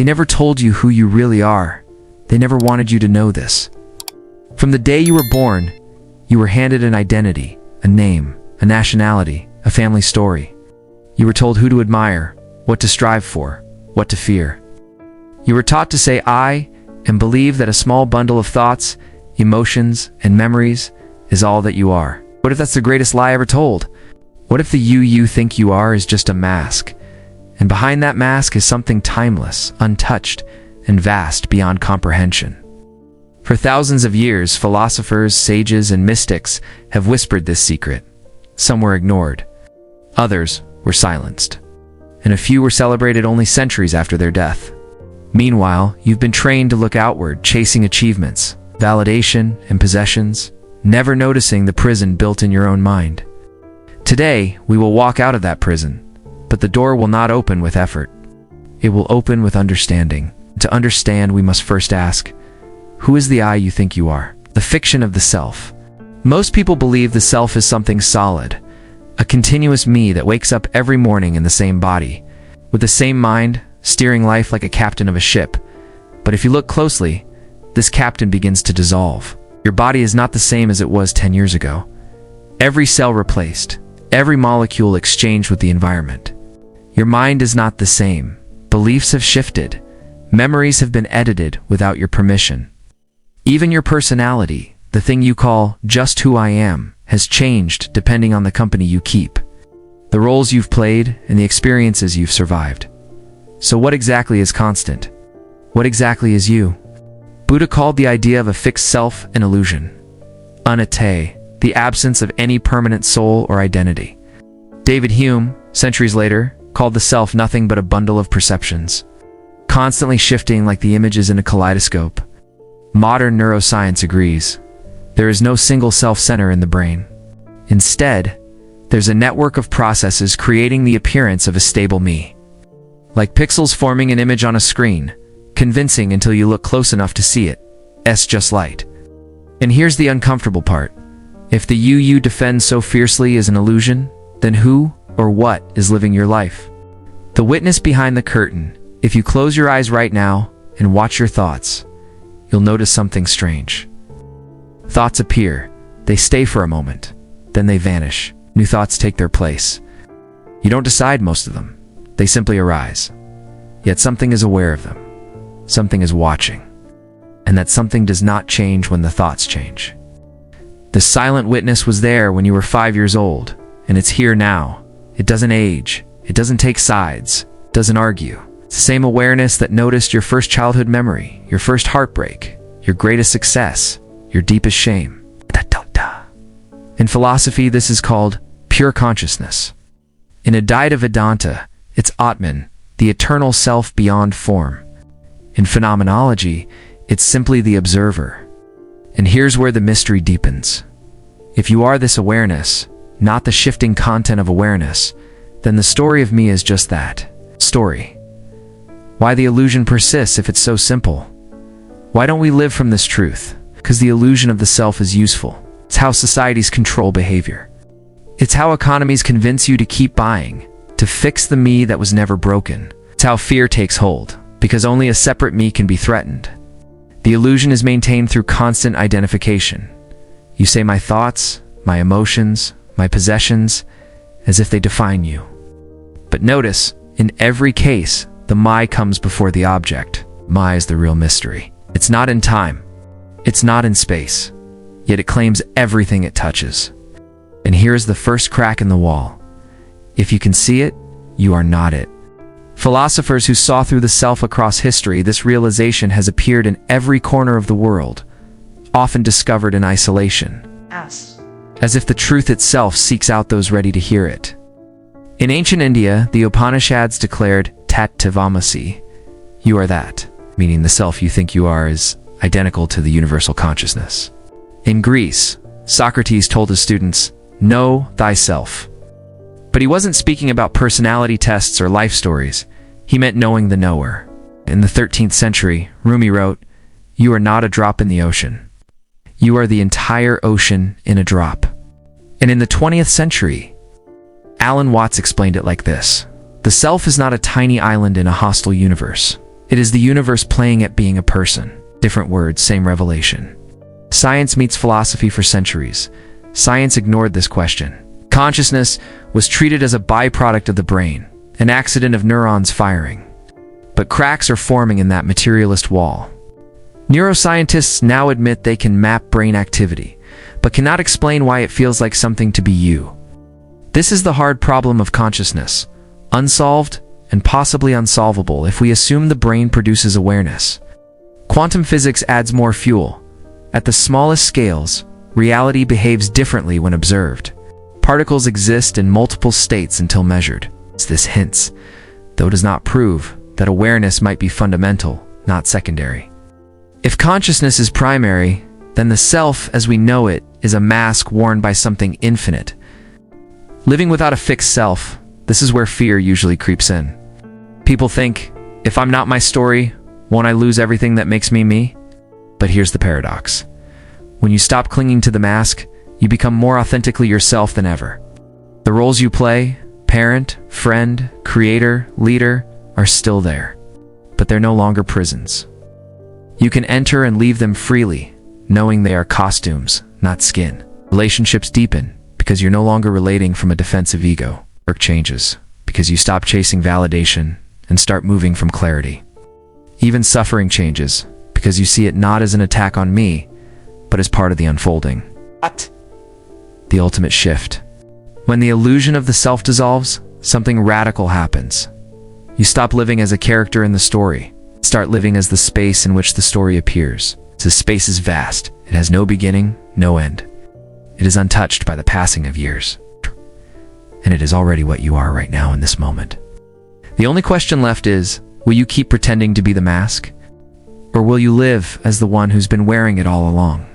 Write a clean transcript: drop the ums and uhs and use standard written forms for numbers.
They never told you who you really are. They never wanted you to know this. From the day you were born, you were handed an identity, a name, a nationality, a family story. You were told who to admire, what to strive for, what to fear. You were taught to say I and believe that a small bundle of thoughts, emotions, and memories is all that you are. What if that's the greatest lie ever told? What if the you think you are is just a mask, and behind that mask is something timeless, untouched, and vast beyond comprehension? For thousands of years, philosophers, sages, and mystics have whispered this secret. Some were ignored. Others were silenced. And a few were celebrated only centuries after their death. Meanwhile, you've been trained to look outward, chasing achievements, validation, and possessions, never noticing the prison built in your own mind. Today, we will walk out of that prison, but the door will not open with effort. It will open with understanding. To understand, we must first ask, who is the I you think you are? The fiction of the self. Most people believe the self is something solid, a continuous me that wakes up every morning in the same body, with the same mind, steering life like a captain of a ship. But if you look closely, this captain begins to dissolve. Your body is not the same as it was 10 years ago. Every cell replaced, every molecule exchanged with the environment. Your mind is not the same. Beliefs have shifted. Memories have been edited without your permission. Even your personality, the thing you call just who I am, has changed depending on the company you keep, the roles you've played, and the experiences you've survived. So what exactly is constant? What exactly is you? Buddha called the idea of a fixed self an illusion. Anatte, the absence of any permanent soul or identity. David Hume, centuries later, called the self nothing but a bundle of perceptions, constantly shifting like the images in a kaleidoscope. Modern neuroscience agrees. There is no single self-center in the brain. Instead, there's a network of processes creating the appearance of a stable me. Like pixels forming an image on a screen, convincing until you look close enough to see it. It's just light. And here's the uncomfortable part. If the you defend so fiercely is an illusion, then who or what is living your life? The witness behind the curtain. If you close your eyes right now and watch your thoughts, you'll notice something strange. Thoughts appear, they stay for a moment, then they vanish. New thoughts take their place. You don't decide most of them, they simply arise. Yet something is aware of them. Something is watching. And that something does not change when the thoughts change. The silent witness was there when you were 5 years old, and it's here now. It doesn't age, it doesn't take sides, it doesn't argue. It's the same awareness that noticed your first childhood memory, your first heartbreak, your greatest success, your deepest shame. In philosophy, this is called pure consciousness. In Advaita Vedanta, it's Atman, the eternal self beyond form. In phenomenology, it's simply the observer. And here's where the mystery deepens. If you are this awareness, not the shifting content of awareness, then the story of me is just that, story. Why the illusion persists if it's so simple? Why don't we live from this truth? Because the illusion of the self is useful. It's how societies control behavior. It's how economies convince you to keep buying, to fix the me that was never broken. It's how fear takes hold, because only a separate me can be threatened. The illusion is maintained through constant identification. You say my thoughts, my emotions, my possessions, as if they define you. But notice, in every case, the my comes before the object. My is the real mystery. It's not in time. It's not in space. Yet it claims everything it touches. And here's the first crack in the wall. If you can see it, you are not it. Philosophers who saw through the self across history, this realization has appeared in every corner of the world, often discovered in isolation. As if the truth itself seeks out those ready to hear it. In ancient India, the Upanishads declared Tat Tvamasi, you are that, meaning the self you think you are is identical to the universal consciousness. In Greece, Socrates told his students, know thyself. But he wasn't speaking about personality tests or life stories. He meant knowing the knower. In the 13th century, Rumi wrote, you are not a drop in the ocean. You are the entire ocean in a drop. And in the 20th century, Alan Watts explained it like this. The self is not a tiny island in a hostile universe. It is the universe playing at being a person. Different words, same revelation. Science meets philosophy for centuries. Science ignored this question. Consciousness was treated as a byproduct of the brain, an accident of neurons firing. But cracks are forming in that materialist wall. Neuroscientists now admit they can map brain activity, but cannot explain why it feels like something to be you. This is the hard problem of consciousness, unsolved and possibly unsolvable if we assume the brain produces awareness. Quantum physics adds more fuel. At the smallest scales, reality behaves differently when observed. Particles exist in multiple states until measured. This hints, though does not prove, that awareness might be fundamental, not secondary. If consciousness is primary, then the self as we know it is a mask worn by something infinite. Living without a fixed self, this is where fear usually creeps in. People think, if I'm not my story, won't I lose everything that makes me me? But here's the paradox. When you stop clinging to the mask, you become more authentically yourself than ever. The roles you play, parent, friend, creator, leader, are still there, but they're no longer prisons. You can enter and leave them freely, knowing they are costumes, not skin. Relationships deepen because you're no longer relating from a defensive ego. Work changes because you stop chasing validation and start moving from clarity. Even suffering changes because you see it not as an attack on me, but as part of the unfolding. What? The ultimate shift. When the illusion of the self dissolves, something radical happens. You stop living as a character in the story. Start living as the space in which the story appears. The space is vast. It has no beginning, no end. It is untouched by the passing of years. And it is already what you are right now in this moment. The only question left is, will you keep pretending to be the mask? Or will you live as the one who's been wearing it all along?